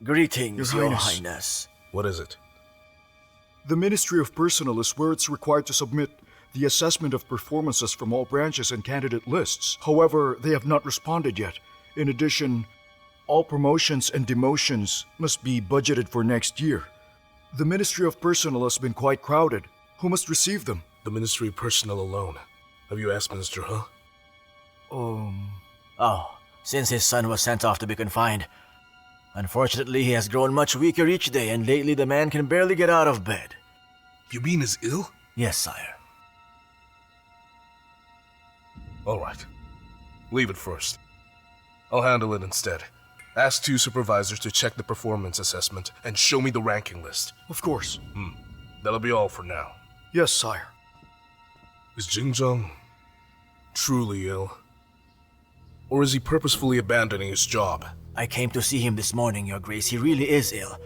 Greetings, Your Your Highness. Highness. What is it? The Ministry of Personnel is where it's required to submit the assessment of performances from all branches and candidate lists. However, they have not responded yet. In addition, all promotions and demotions must be budgeted for next year. The Ministry of Personnel has been quite crowded. Who must receive them? The Ministry of Personnel alone. Have you asked Minister Huh? Oh, since his son was sent off to be confined. Unfortunately, he has grown much weaker each day, and lately the man can barely get out of bed. You mean is ill? Yes, sire. Alright. Leave it first. I'll handle it instead. Ask 2 supervisors to check the performance assessment and show me the ranking list. Of course. That'll be all for now. Yes, sire. Is Jingzheng truly ill? Or is he purposefully abandoning his job? I came to see him this morning, Your Grace. He really is ill.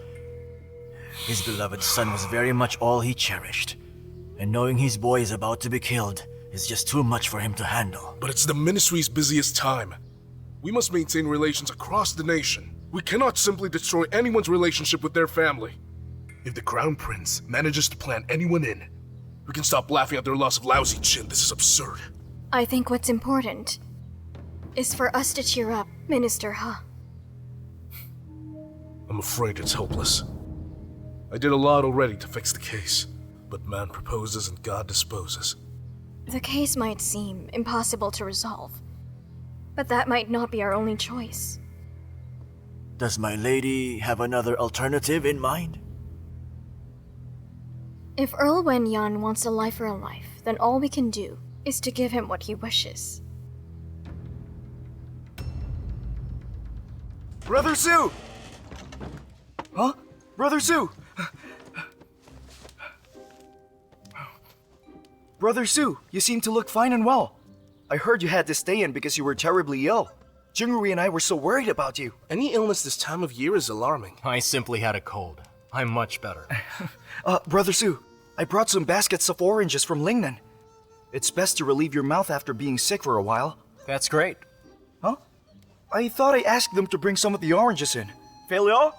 His beloved son was very much all he cherished. And knowing his boy is about to be killed is just too much for him to handle. But it's the Ministry's busiest time. We must maintain relations across the nation. We cannot simply destroy anyone's relationship with their family. If the Crown Prince manages to plant anyone in, we can stop laughing at their loss of lousy Qin. This is absurd. I think what's important is for us to cheer up Minister Huh. I'm afraid it's hopeless. I did a lot already to fix the case, but man proposes and God disposes. The case might seem impossible to resolve, but that might not be our only choice. Does my lady have another alternative in mind? If Earl Wen-Yan wants a life for a life, then all we can do is to give him what he wishes. Brother Su! Huh? Brother Su! Brother Su, you seem to look fine and well. I heard you had to stay in because you were terribly ill. Jingrui and I were so worried about you. Any illness this time of year is alarming. I simply had a cold. I'm much better. Brother Su, I brought some baskets of oranges from Lingnan. It's best to relieve your mouth after being sick for a while. That's great. Huh? I thought I asked them to bring some of the oranges in. Failure?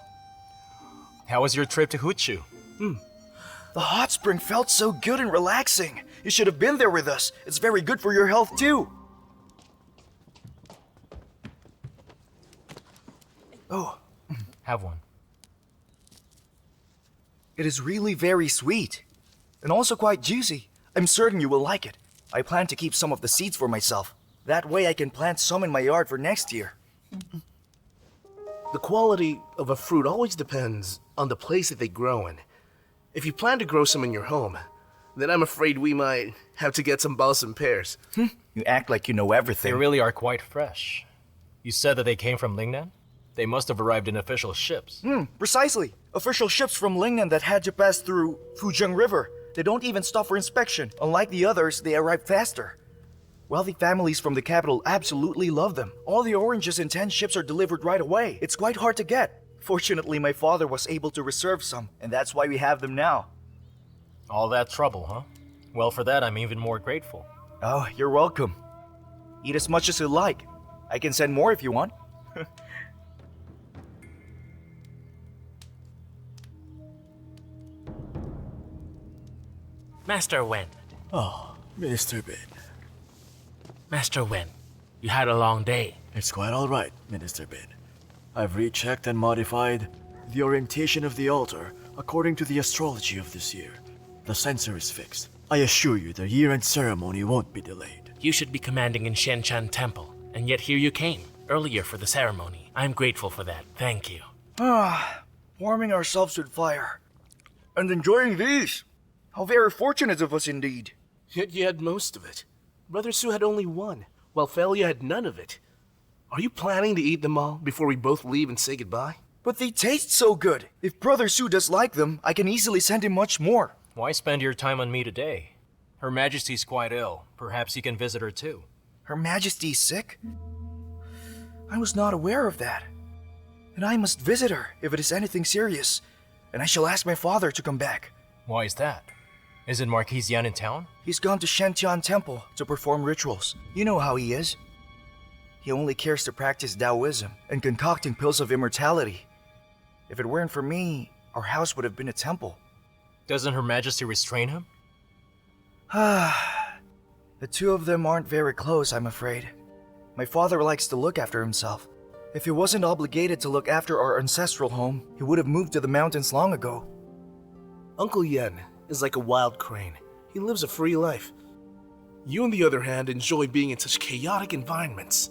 How was your trip to Huchu? The hot spring felt so good and relaxing. You should have been there with us. It's very good for your health too. Oh, Have one. it is really very sweet. And also quite juicy. I'm certain you will like it. I plan to keep some of the seeds for myself. That way I can plant some in my yard for next year. The quality of a fruit always depends on the place that they grow in. If you plan to grow some in your home, then I'm afraid we might have to get some balsam pears. You act like you know They everything. really are quite fresh. You said that they came from Lingnan? They must have arrived in official ships. Precisely. Official ships from Lingnan that had to pass through Fuzheng River. They don't even stop for inspection. Unlike the others, they arrive faster. Wealthy families from the capital absolutely love them. All the oranges in 10 ships are delivered right away. It's quite hard to get. Fortunately, my father was able to reserve some, and that's why we have them now. All that trouble, huh? Well, for that, I'm even more grateful. Oh, you're welcome. Eat as much as you like. I can send more if you want. Master Wen, Oh, Minister Bin. Master Wen, you had a long day. It's quite all right, Minister Bin. I've rechecked and modified the orientation of the altar according to the astrology of this year. The sensor is fixed. I assure you the year-end ceremony won't be delayed. You should be commanding in Shenchan Temple, and yet here you came, earlier for the ceremony. I'm grateful for that, thank you. Warming ourselves with fire. And enjoying these. How very fortunate of us indeed. Yet you had most of it. Brother Su had only one, while Failure had none of it. Are you planning to eat them all before we both leave and say goodbye? But they taste so good. If Brother Su does like them, I can easily send him much more. Why spend your time on me today? Her Majesty's quite ill. Perhaps you can visit her too. Her Majesty's sick? I was not aware of that. And I must visit her if it is anything serious. And I shall ask my father to come back. Why is that? Isn't Marquis Yan in town? He's gone to Shenqian Temple to perform rituals. You know how he is. He only cares to practice Taoism and concocting pills of immortality. If it weren't for me, our house would have been a temple. Doesn't Her Majesty restrain him? The two of them aren't very close, I'm afraid. My father likes to look after himself. If he wasn't obligated to look after our ancestral home, he would have moved to the mountains long ago. Uncle Yen is like a wild crane. He lives a free life. You, on the other hand, enjoy being in such chaotic environments.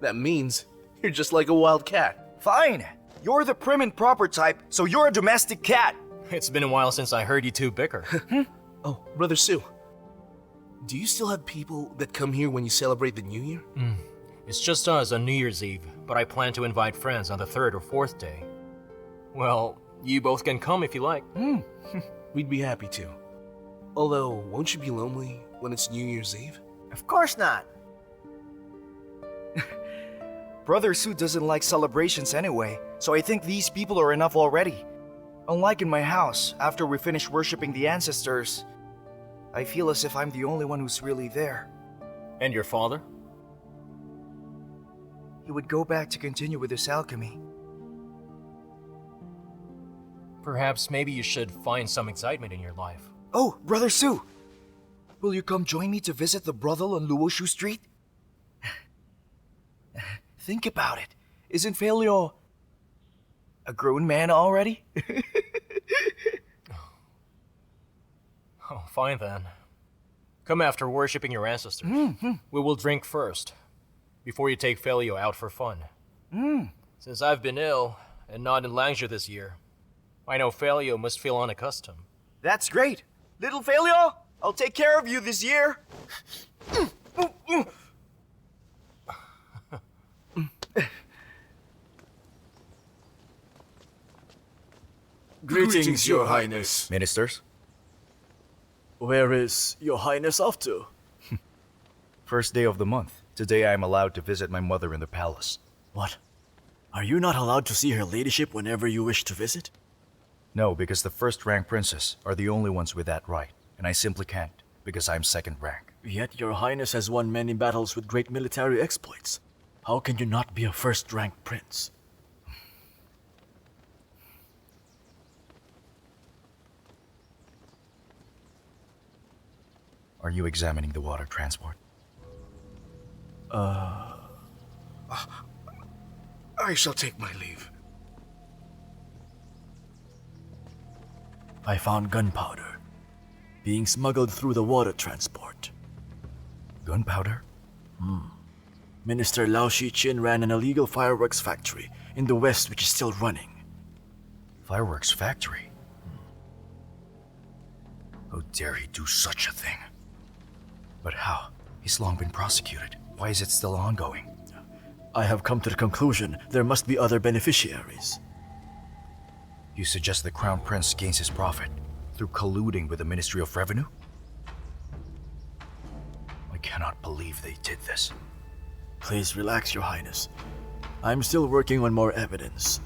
That means you're just like a wild cat. Fine! You're the prim and proper type, so you're a domestic cat! It's been a while since I heard you two bicker. Oh, Brother Sue. Do you still have people that come here when you celebrate the New Year? It's just us on New Year's Eve, but I plan to invite friends on the third or fourth day. Well, you both can come if you like. We'd be happy to. Although, won't you be lonely when it's New Year's Eve? Of course not! Brother Sue doesn't like celebrations anyway, so I think these people are enough already. Unlike in my house, after we finish worshipping the ancestors, I feel as if I'm the only one who's really there. And your father? He would go back to continue with his alchemy. Perhaps maybe you should find some excitement in your life. Oh, Brother Sue! Will you come join me to visit the brothel on Luoshu Street? Think about it. Isn't Failio a grown man already? Oh, fine then. Come after worshipping your ancestors. We will drink first, before you take Felio out for fun. Since I've been ill, and not in Langzhou this year, I know Felio must feel unaccustomed. That's great! Little Failio, I'll take care of you this year! Greetings, Your Highness. Ministers? Where is Your Highness off to? First day of the month. Today I am allowed to visit my mother in the palace. What? Are you not allowed to see her ladyship whenever you wish to visit? No, because the first-rank princes are the only ones with that right, and I simply can't, because I'm second rank. Yet Your Highness has won many battles with great military exploits. How can you not be a first-rank prince? Are you examining the water transport? I shall take my leave. I found gunpowder being smuggled through the water transport. Gunpowder? Minister Lao Shi-chin ran an illegal fireworks factory in the west which is still running. Fireworks factory? How dare he do such a thing? But how? He's long been prosecuted. Why is it still ongoing? I have come to the conclusion there must be other beneficiaries. You suggest the Crown Prince gains his profit through colluding with the Ministry of Revenue? I cannot believe they did this. Please relax, Your Highness. I'm still working on more evidence.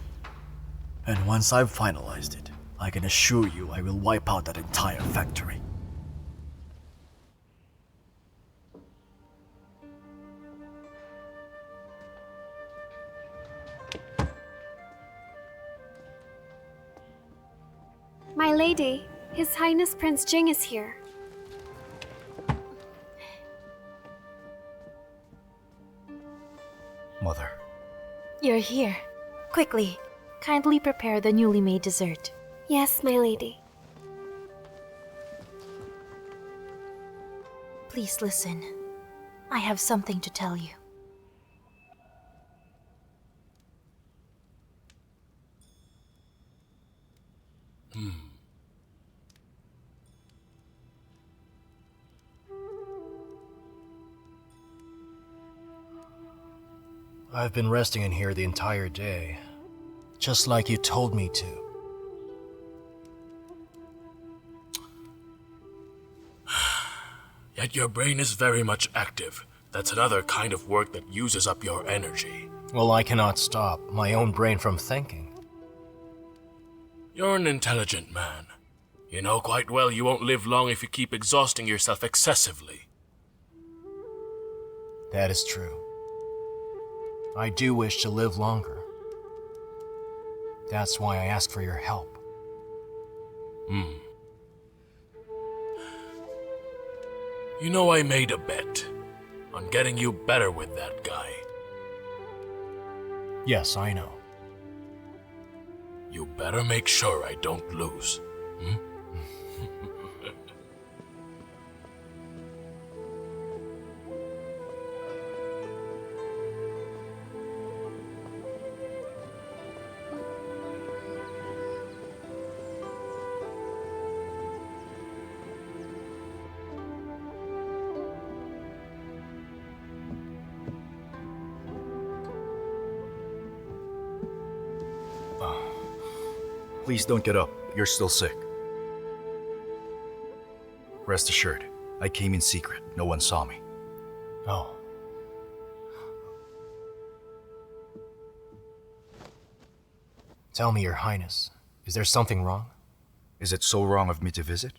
And once I've finalized it, I can assure you I will wipe out that entire factory. My lady, His Highness Prince Jing is here. Mother. You're here. Quickly, kindly prepare the newly made dessert. Yes, my lady. Please listen. I have something to tell you. I've been resting in here the entire day, just like you told me to. Yet your brain is very much active. That's another kind of work that uses up your energy. Well, I cannot stop my own brain from thinking. You're an intelligent man. You know quite well you won't live long if you keep exhausting yourself excessively. That is true. I do wish to live longer. That's why I asked for your help. You know, I made a bet on getting you better with that guy. Yes, I know. You better make sure I don't lose. Please don't get up. You're still sick. Rest assured, I came in secret. No one saw me. Oh. Tell me, Your Highness, is there something wrong? Is it so wrong of me to visit?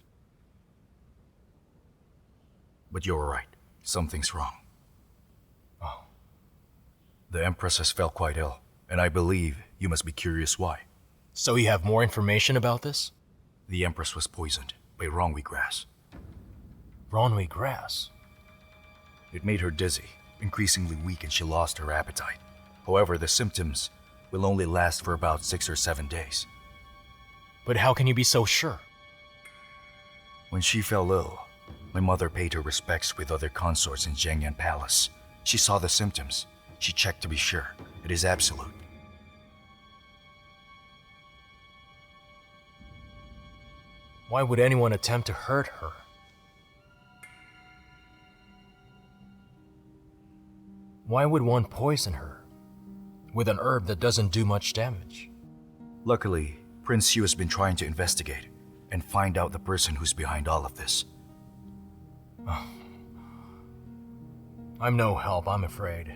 But you're right. Something's wrong. Oh. The Empress has felt quite ill, and I believe you must be curious why. So you have more information about this? The Empress was poisoned by wrongweed grass. Wrongweed grass? It made her dizzy, increasingly weak, and she lost her appetite. However, the symptoms will only last for about 6 or 7 days. But how can you be so sure? When she fell ill, my mother paid her respects with other consorts in Zhengyan Palace. She saw the symptoms. She checked to be sure. It is absolute. Why would anyone attempt to hurt her? Why would one poison her with an herb that doesn't do much damage? Luckily, Prince Yu has been trying to investigate and find out the person who's behind all of this. I'm no help, I'm afraid.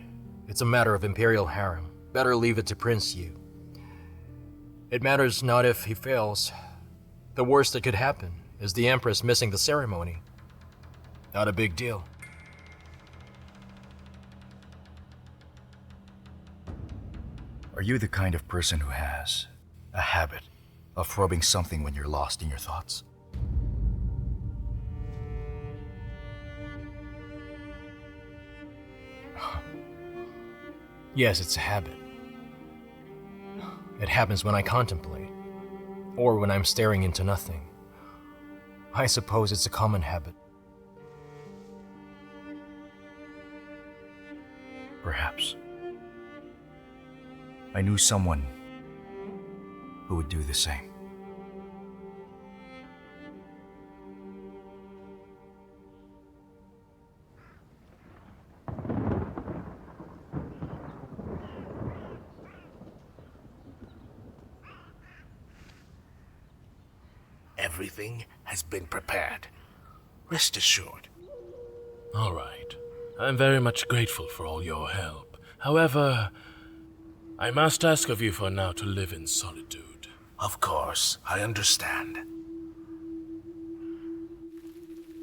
It's a matter of Imperial Harem. Better leave it to Prince Yu. It matters not if he fails. The worst that could happen is the Empress missing the ceremony. Not a big deal. Are you the kind of person who has a habit of rubbing something when you're lost in your thoughts? Yes, it's a habit. It happens when I contemplate, or when I'm staring into nothing. I suppose it's a common habit. Perhaps. I knew someone who would do the same. Everything has been prepared. Rest assured. All right. I'm very much grateful for all your help. However, I must ask of you for now to live in solitude. Of course, I understand.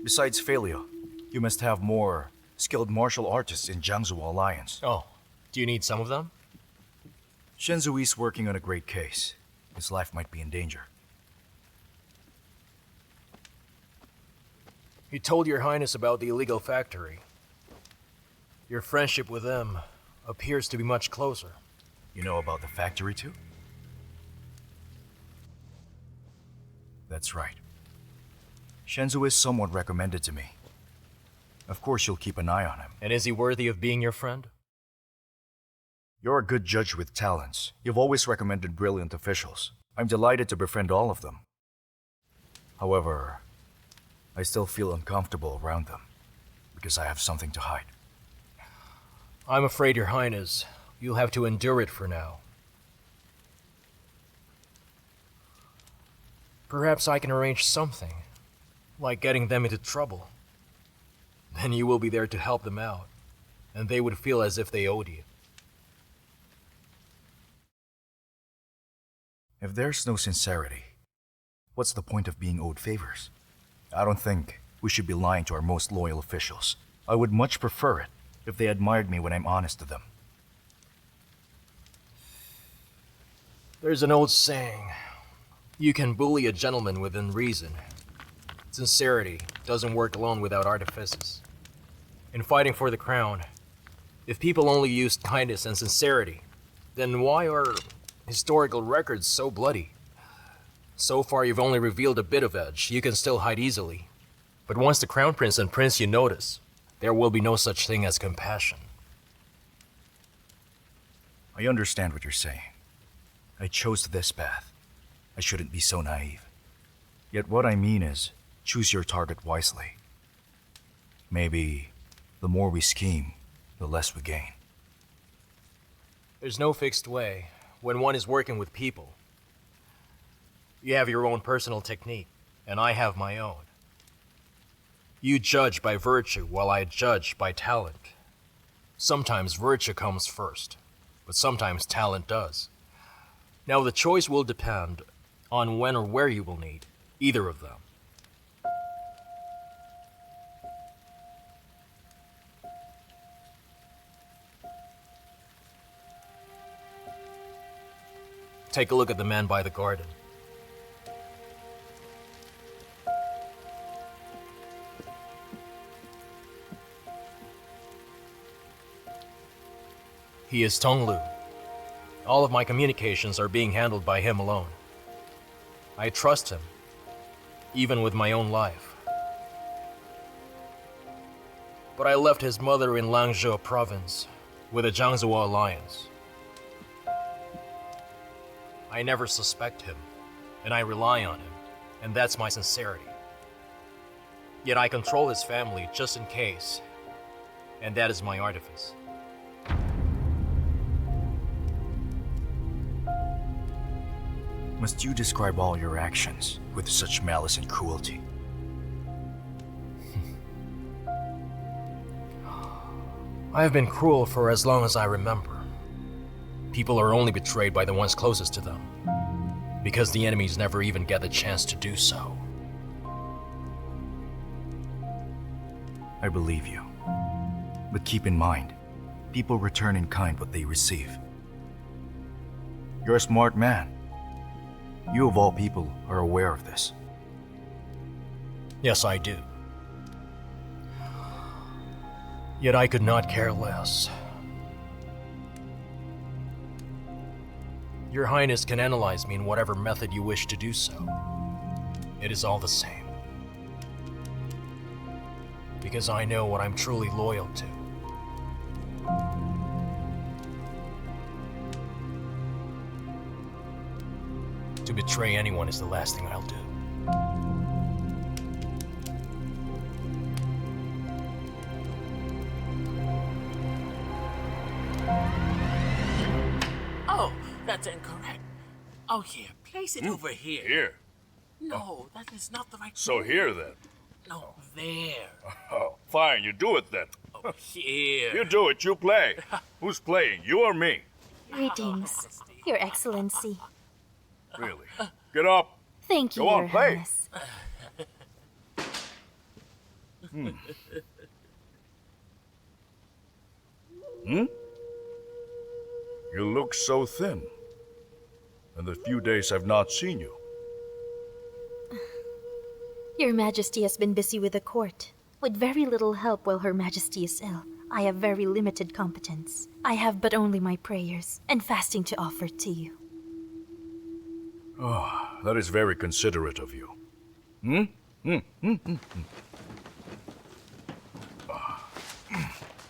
Besides failure, you must have more skilled martial artists in Jiangsu Alliance. Oh, do you need some of them? Shenzui's working on a great case. His life might be in danger. He told Your Highness about the illegal factory. Your friendship with them appears to be much closer. You know about the factory too? That's right. Shenzhou is someone recommended to me. Of course you'll keep an eye on him. And is he worthy of being your friend? You're a good judge with talents. You've always recommended brilliant officials. I'm delighted to befriend all of them. However, I still feel uncomfortable around them, because I have something to hide. I'm afraid, Your Highness, you'll have to endure it for now. Perhaps I can arrange something, like getting them into trouble. Then you will be there to help them out, and they would feel as if they owed you. If there's no sincerity, what's the point of being owed favors? I don't think we should be lying to our most loyal officials. I would much prefer it if they admired me when I'm honest to them. There's an old saying. You can bully a gentleman within reason. Sincerity doesn't work alone without artifices. In fighting for the crown, if people only used kindness and sincerity, then why are historical records so bloody? So far, you've only revealed a bit of edge. You can still hide easily. But once the crown prince and prince you notice, there will be no such thing as compassion. I understand what you're saying. I chose this path. I shouldn't be so naive. Yet what I mean is, choose your target wisely. Maybe the more we scheme, the less we gain. There's no fixed way when one is working with people. You have your own personal technique, and I have my own. You judge by virtue, while I judge by talent. Sometimes virtue comes first, but sometimes talent does. Now the choice will depend on when or where you will need either of them. Take a look at the man by the garden. He is Tonglu. All of my communications are being handled by him alone. I trust him, even with my own life. But I left his mother in Langzhou province with the Jiangsu alliance. I never suspect him, and I rely on him, and that's my sincerity. Yet I control his family just in case, and that is my artifice. Must you describe all your actions with such malice and cruelty? I have been cruel for as long as I remember. People are only betrayed by the ones closest to them, because the enemies never even get the chance to do so. I believe you. But keep in mind, people return in kind what they receive. You're a smart man. You of all people are aware of this. Yes, I do. Yet I could not care less. Your Highness can analyze me in whatever method you wish to do so. It is all the same. Because I know what I'm truly loyal to. To betray anyone is the last thing I'll do. Oh, that's incorrect. Oh, here, place it over here. Here? No, that is not the right So move. here then. No, there. Oh, fine, you do it then. Oh, here. You do it, you play. Who's playing, you or me? Greetings, Your Excellency. Really? Get up. Thank you, Go on, Your play. Highness. You look so thin. In the few days I've not seen you. Your Majesty has been busy with the court, with very little help while Her Majesty is ill. I have very limited competence. I have but only my prayers and fasting to offer to you. That is very considerate of you.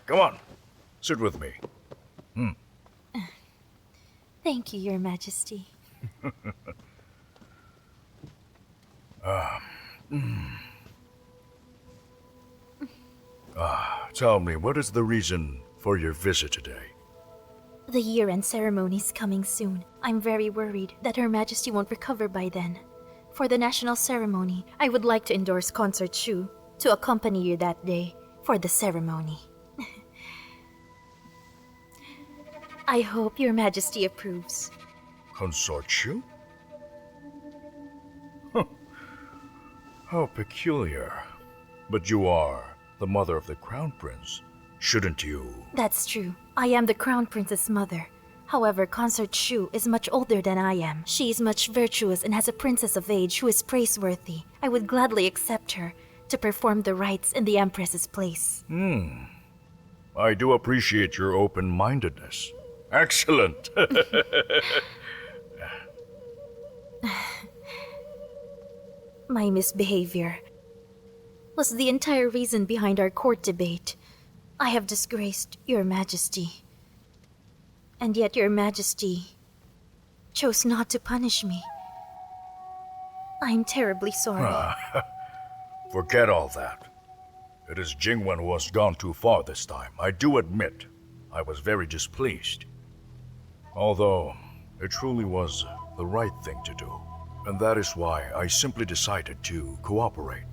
Come on, sit with me. Thank you, Your Majesty. Tell me, what is the reason for your visit today? The year-end ceremony's coming soon. I'm very worried that Her Majesty won't recover by then. For the national ceremony, I would like to endorse Consort Shu to accompany you that day for the ceremony. I hope Your Majesty approves. Consort Shu? Huh. How peculiar. But you are the mother of the Crown Prince. Shouldn't you? That's true. I am the Crown Prince's mother. However, Consort Shu is much older than I am. She is much virtuous and has a princess of age who is praiseworthy. I would gladly accept her to perform the rites in the Empress's place. I do appreciate your open-mindedness. Excellent. My misbehavior was the entire reason behind our court debate. I have disgraced Your Majesty. And yet Your Majesty chose not to punish me. I'm terribly sorry. Forget all that. It is Jingwen who has gone too far this time. I do admit I was very displeased. Although, it truly was the right thing to do. And that is why I simply decided to cooperate.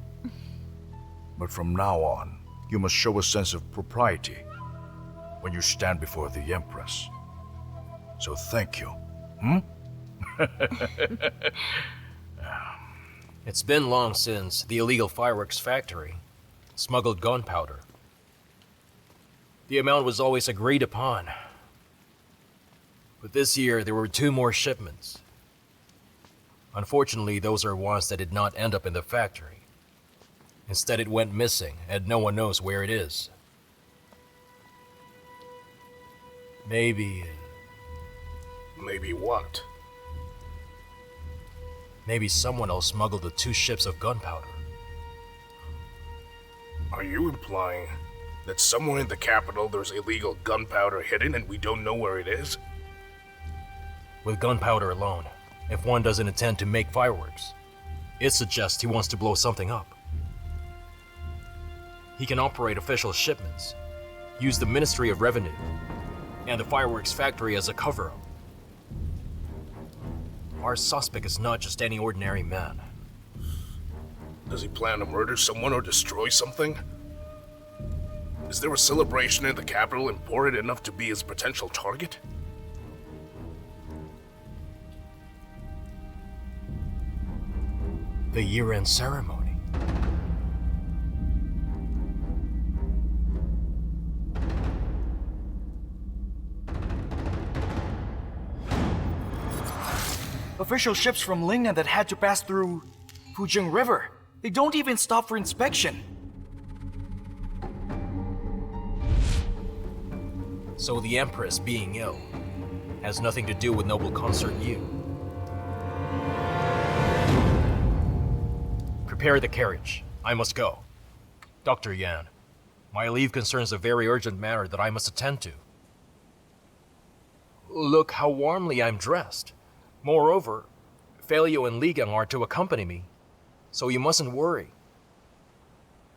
But from now on, you must show a sense of propriety when you stand before the Empress. So thank you. It's been long since the illegal fireworks factory smuggled gunpowder. The amount was always agreed upon. But this year, there were 2 more shipments. Unfortunately, those are ones that did not end up in the factory. Instead, it went missing, and no one knows where it is. Maybe what? Maybe someone else smuggled the 2 ships of gunpowder. Are you implying that somewhere in the capital there's illegal gunpowder hidden and we don't know where it is? With gunpowder alone, if one doesn't intend to make fireworks, it suggests he wants to blow something up. He can operate official shipments, use the Ministry of Revenue, and the fireworks factory as a cover-up. Our suspect is not just any ordinary man. Does he plan to murder someone or destroy something? Is there a celebration in the capital important enough to be his potential target? The year-end ceremony. Official ships from Lingnan that had to pass through Fujing River. They don't even stop for inspection. So the Empress being ill has nothing to do with Noble Consort Yu. Prepare the carriage. I must go. Dr. Yan, my leave concerns a very urgent matter that I must attend to. Look how warmly I'm dressed. Moreover, Felio and Ligang are to accompany me, so you mustn't worry.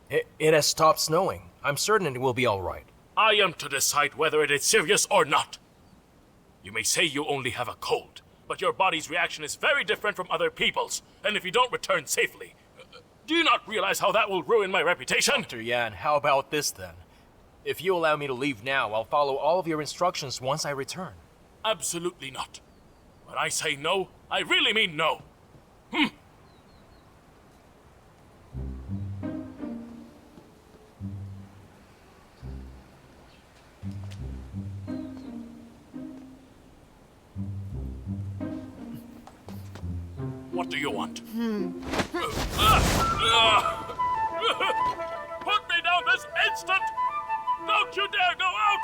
It has stopped snowing. I'm certain it will be all right. I am to decide whether it is serious or not. You may say you only have a cold, but your body's reaction is very different from other people's, and if you don't return safely, do you not realize how that will ruin my reputation? Dr. Yan, how about this then? If you allow me to leave now, I'll follow all of your instructions once I return. Absolutely not. When I say no, I really mean no. What do you want? Put me down this instant! Don't you dare go out!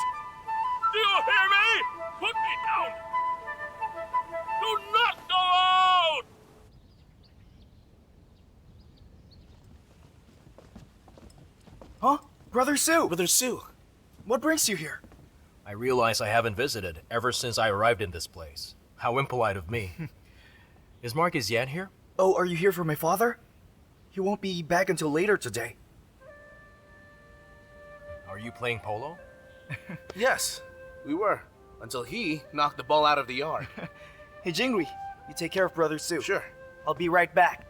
Do you hear me? Put me down! Do not go out! Huh? Brother Sue! Brother Sue, What brings you here? I realize I haven't visited ever since I arrived in this place. How impolite of me. Is Marcus Yan here? Oh, are you here for my father? He won't be back until later today. Are you playing polo? Yes, we were. Until he knocked the ball out of the yard. Hey, Jingri, you take care of Brother Sue. Sure. I'll be right back.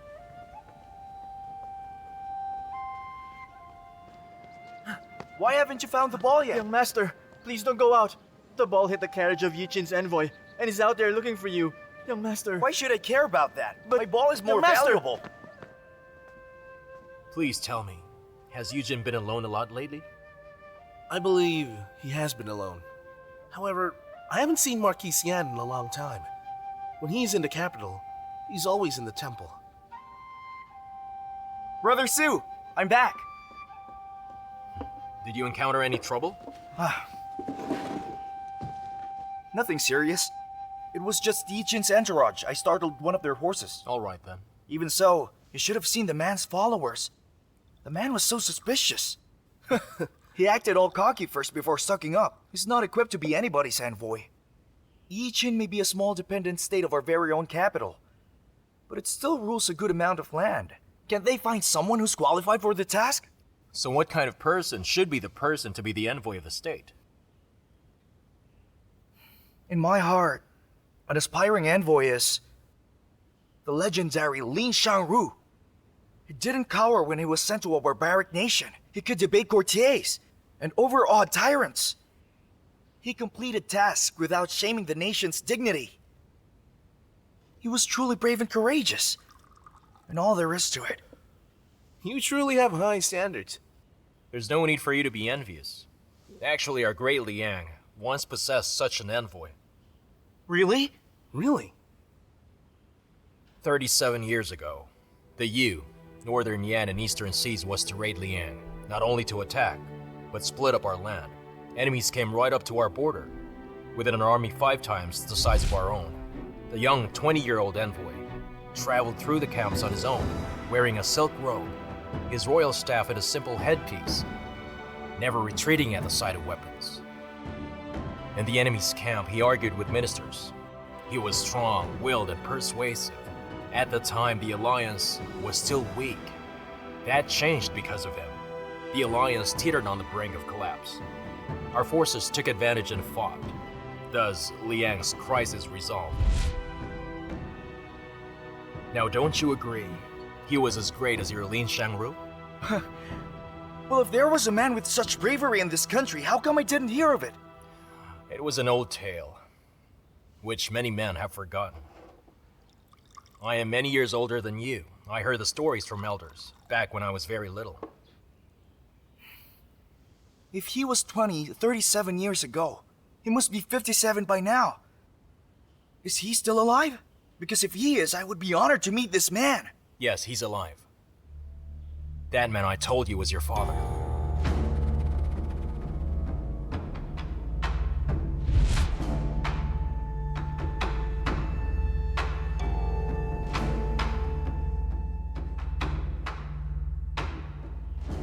Why haven't you found the ball yet? Young master, please don't go out. The ball hit the carriage of Yichin's envoy, and he's out there looking for you. Young master. Why should I care about that? But my ball is more young master- valuable. Please tell me, has Yujin been alone a lot lately? I believe he has been alone. However, I haven't seen Marquis Yan in a long time. When he's in the capital, he's always in the temple. Brother Su, I'm back. Did you encounter any trouble? Nothing serious. It was just Yichin's entourage. I startled one of their horses. All right then. Even so, you should have seen the man's followers. The man was so suspicious. He acted all cocky first before sucking up. He's not equipped to be anybody's envoy. Yichin may be a small dependent state of our very own capital, but it still rules a good amount of land. Can't they find someone who's qualified for the task? So what kind of person should be the person to be the envoy of the state? In my heart, an aspiring envoy is the legendary Lin Shangru. He didn't cower when he was sent to a barbaric nation. He could debate courtiers and overawe tyrants. He completed tasks without shaming the nation's dignity. He was truly brave and courageous, and all there is to it. You truly have high standards. There's no need for you to be envious. Actually, our great Liang once possessed such an envoy. Really? Really? 37 years ago, the Yu, Northern Yan and Eastern Seas was to raid Liang, not only to attack, but split up our land. Enemies came right up to our border, within an army 5 times the size of our own. The young 20-year-old envoy traveled through the camps on his own, wearing a silk robe, his royal staff and a simple headpiece, never retreating at the sight of weapons. In the enemy's camp, he argued with ministers. He was strong-willed and persuasive. At the time, the alliance was still weak. That changed because of him. The alliance teetered on the brink of collapse. Our forces took advantage and fought. Thus, Liang's crisis resolved. Now, don't you agree? He was as great as your Lin Shangru? Well, if there was a man with such bravery in this country, how come I didn't hear of it? It was an old tale, which many men have forgotten. I am many years older than you. I heard the stories from elders, back when I was very little. If he was 37 years ago, he must be 57 by now. Is he still alive? Because if he is, I would be honored to meet this man. Yes, he's alive. That man I told you was your father.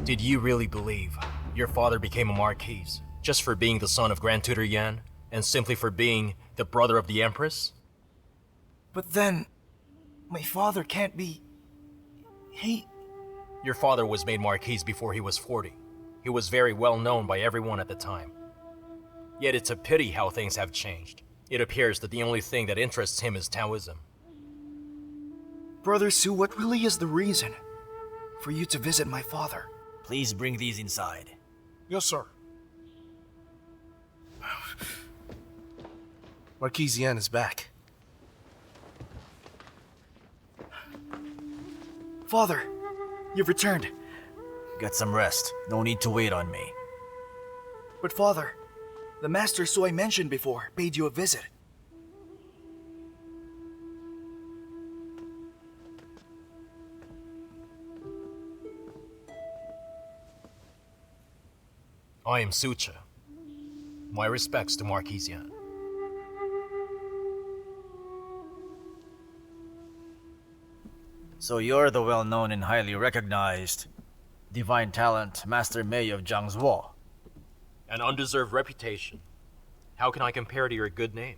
Did you really believe your father became a marquis just for being the son of Grand Tutor Yan and simply for being the brother of the Empress? But then, my father can't be... Your father was made marquis before he was 40. He was very well known by everyone at the time. Yet it's a pity how things have changed. It appears that the only thing that interests him is Taoism. Brother Su, what really is the reason for you to visit my father? Please bring these inside. Yes, sir. Marquis Yan is back. Father, you've returned. Get some rest. No need to wait on me. But Father, the Master Su I mentioned before paid you a visit. I am Sucha. My respects to Marquis Yan. So you're the well-known and highly recognized divine talent Master Mei of Jiangzuo. An undeserved reputation. How can I compare to your good name?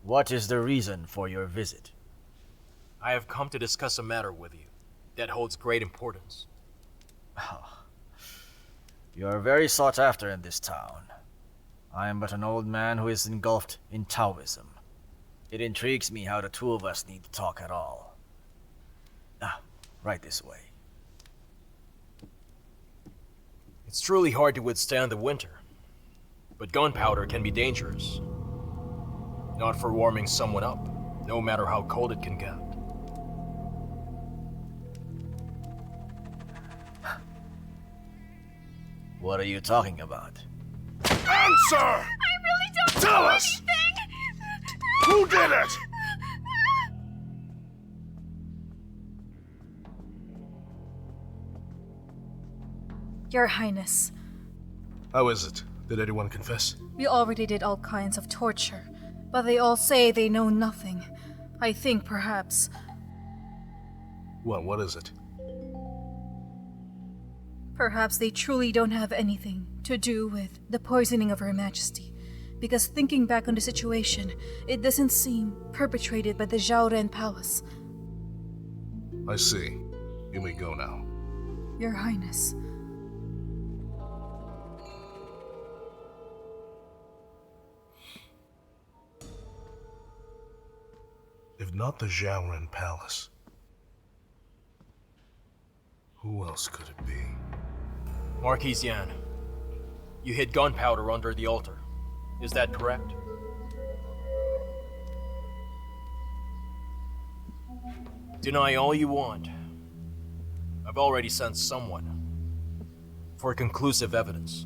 What is the reason for your visit? I have come to discuss a matter with you that holds great importance. You are very sought after in this town. I am but an old man who is engulfed in Taoism. It intrigues me how the two of us need to talk at all. Right this way. It's truly hard to withstand the winter, but gunpowder can be dangerous. Not for warming someone up, no matter how cold it can get. What are you talking about? Answer! I really don't Tell us! Who did it? Your Highness, How is it? Did anyone confess? we already did all kinds of torture, but they all say they know nothing. I think perhaps Well, what is it? Perhaps they truly don't have anything to do with the poisoning of Her Majesty, because thinking back on the situation, it doesn't seem perpetrated by the Zhaoren Palace. I see. You may go now. Your Highness. If not the Zhaoren Palace, who else could it be? Marquis Yan, you hid gunpowder under the altar. Is that correct? Deny all you want. I've already sent someone for conclusive evidence.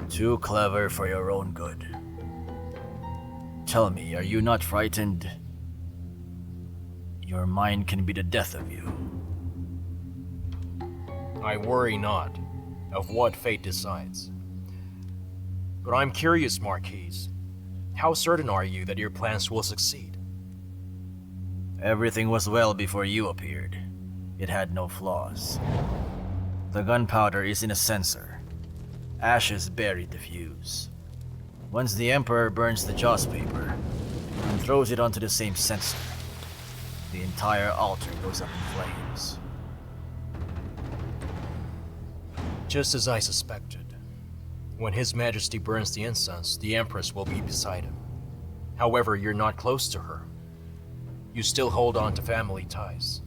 Too clever for your own good. Tell me, are you not frightened? Your mind can be the death of you. I worry not of what fate decides. But I'm curious, Marquise. How certain are you that your plans will succeed? Everything was well before you appeared. It had no flaws. The gunpowder is in a censer. Ashes bury the fuse. Once the Emperor burns the joss paper and throws it onto the same censer, the entire altar goes up in flames. Just as I suspected. When His Majesty burns the incense, the Empress will be beside him. However, you're not close to her. You still hold on to family ties.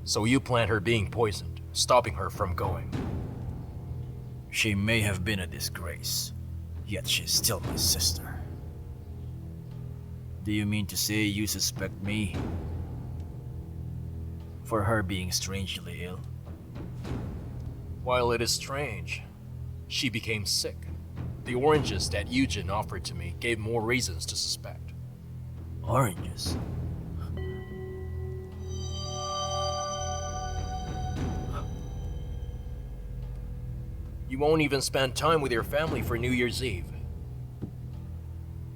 So you plan her being poisoned, stopping her from going. She may have been a disgrace, yet she's still my sister. Do you mean to say you suspect me for her being strangely ill? While it is strange, she became sick. The oranges that Eugen offered to me gave more reasons to suspect. Oranges? You won't even spend time with your family for New Year's Eve.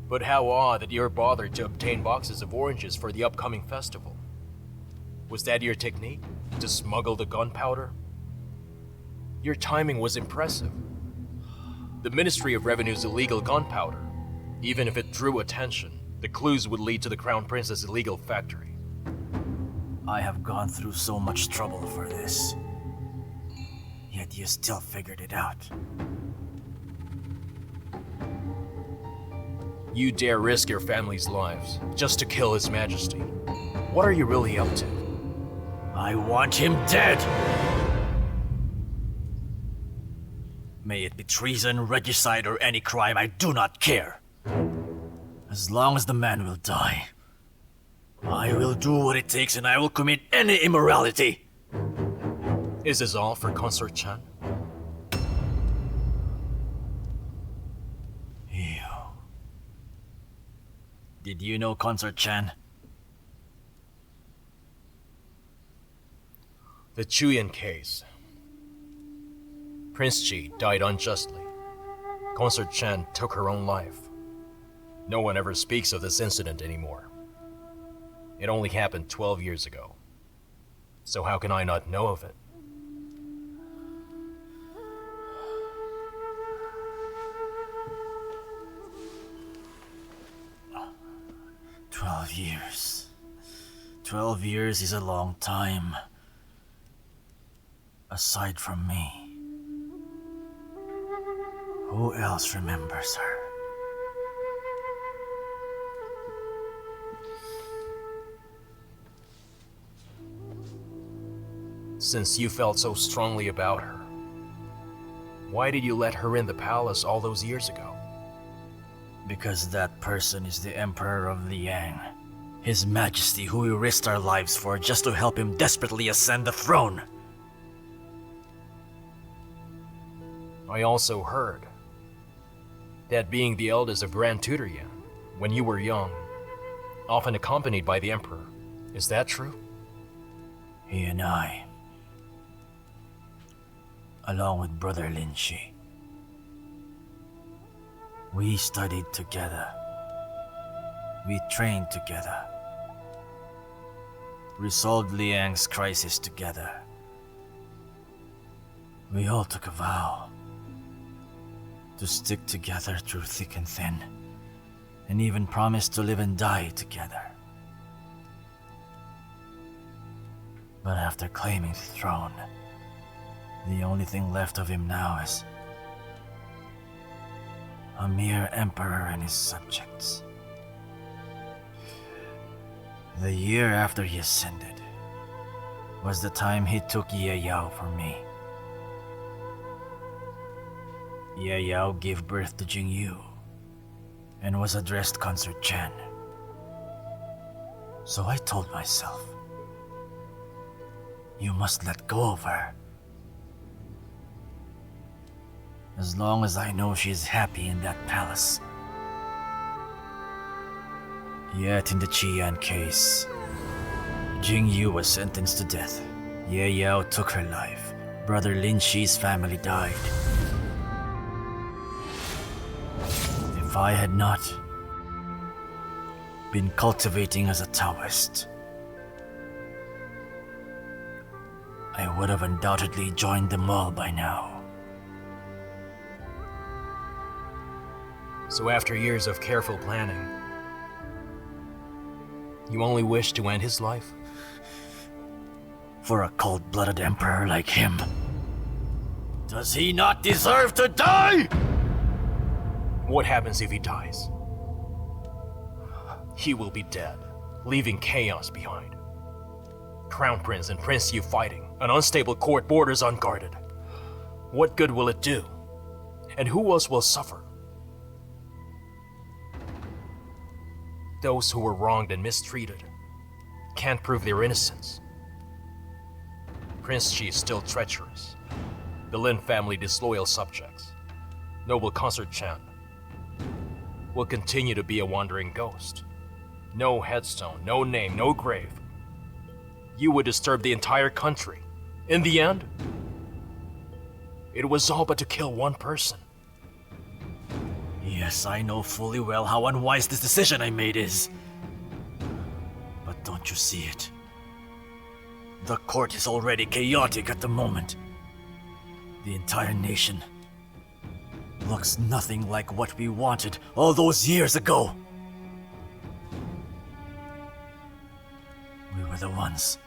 But how odd that you're bothered to obtain boxes of oranges for the upcoming festival. Was that your technique? To smuggle the gunpowder? Your timing was impressive. The Ministry of Revenue's illegal gunpowder, even if it drew attention, the clues would lead to the Crown Prince's illegal factory. I have gone through so much trouble for this. Yet you still figured it out. You dare risk your family's lives just to kill His Majesty. What are you really up to? I want him dead! May it be treason, regicide, or any crime, I do not care. As long as the man will die, I will do what it takes and I will commit any immorality. Is this all for Consort Chan? You. Did you know Consort Chan? The Chuyan case. Prince Chi died unjustly. Consort Chan took her own life. No one ever speaks of this incident anymore. It only happened 12 years ago. So how can I not know of it? $12 12 years is a long time. Aside from me, who else remembers her? Since you felt so strongly about her, why did you let her in the palace all those years ago? Because that person is the Emperor of the Yang. His Majesty, who we risked our lives for just to help him desperately ascend the throne. I also heard that being the eldest of Grand Tutor Yan, when you were young, often accompanied by the Emperor. Is that true? He and I, along with Brother Lin Shi, we studied together. We trained together. We solved Liang's crisis together. We all took a vow to stick together through thick and thin, and even promised to live and die together. But after claiming the throne, the only thing left of him now is a mere emperor and his subjects. The year after he ascended was the time he took Ye Yao from me. Ye Yao gave birth to Jing Yu and was addressed Consort Chen. So I told myself, you must let go of her. As long as I know she is happy in that palace. Yet in the HaiYan case, Jing Yu was sentenced to death. Ye Yao took her life. Brother Lin Shi's family died. If I had not been cultivating as a Taoist, I would have undoubtedly joined them all by now. So after years of careful planning, you only wish to end his life? For a cold-blooded emperor like him, does he not deserve to die? What happens if he dies? He will be dead, leaving chaos behind. Crown Prince and Prince Yu fighting, an unstable court, borders unguarded. What good will it do? And who else will suffer? Those who were wronged and mistreated can't prove their innocence. Prince Chi is still treacherous. The Lin family disloyal subjects. Noble Consort Chan will continue to be a wandering ghost. No headstone, no name, no grave. You would disturb the entire country. In the end, it was all but to kill one person. Yes, I know fully well how unwise this decision I made is. But don't you see it? The court is already chaotic at the moment. The entire nation looks nothing like what we wanted all those years ago. We were the ones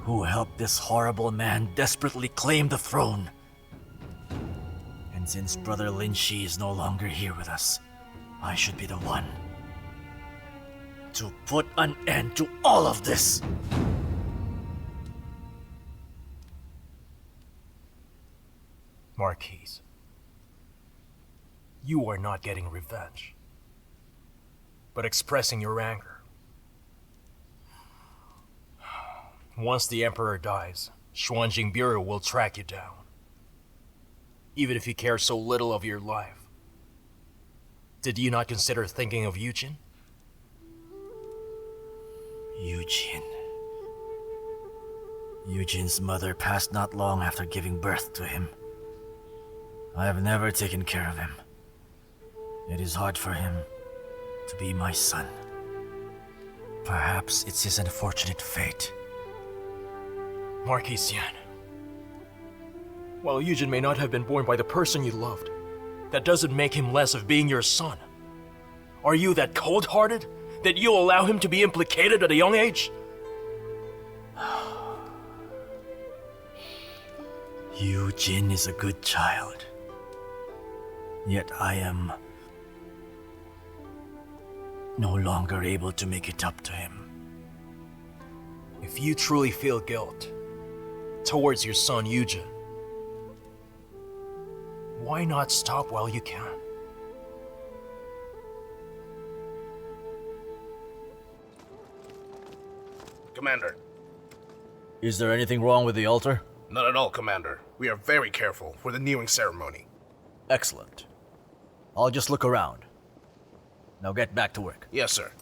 who helped this horrible man desperately claim the throne. And since Brother Lin Shi is no longer here with us, I should be the one to put an end to all of this. Marquise, you are not getting revenge, but expressing your anger. Once the Emperor dies, Xuanjing Bureau will track you down. Even if he cares so little of your life. Did you not consider thinking of Eugene? Eugene's mother passed not long after giving birth to him. I have never taken care of him. It is hard for him to be my son. Perhaps it's his unfortunate fate. Marquis Yan, while Eugene may not have been born by the person you loved, that doesn't make him less of being your son. Are you that cold-hearted that you'll allow him to be implicated at a young age? Eugene is a good child. Yet I am no longer able to make it up to him. If you truly feel guilt towards your son Eugene, why not stop while you can? Commander. Is there anything wrong with the altar? Not at all, Commander. We are very careful for the kneeling ceremony. Excellent. I'll just look around. Now get back to work. Yes, sir.